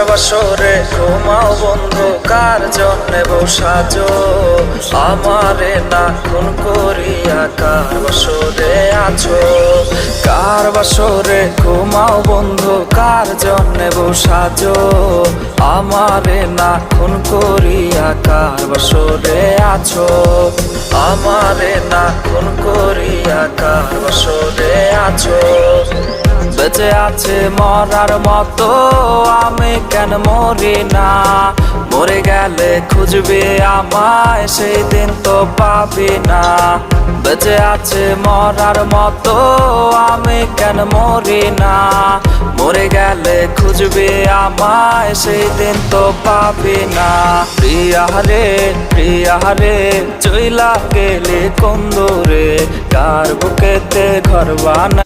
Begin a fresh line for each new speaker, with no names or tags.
বাসরে ঘুমাও বন্ধু, কার জন্যে বসাজো আমারে না খুন করিয়া? কার বাসরে আছো? কার বাসরে ঘুমাও বন্ধু, কার জন্যে বসাজো আমারে না খুন করিয়া? কার বাসরে আছো আমারে না খুন করিয়া? কার বাসরে আছো? বেঁচে আছে মরার মতো আমি কেন মরি না? মরে গেলে খুঁজবে আমায়, সেই দিন তো পাবি না। বেঁচে আছে মরার মতো আমি কেন মরি না? মরে গেলে খুঁজবে আমায়, সেই দিন তো পাবি না। প্রিয়া রে চইলা গেলে কোন দূরে, কার বুকেতে ঘর বানা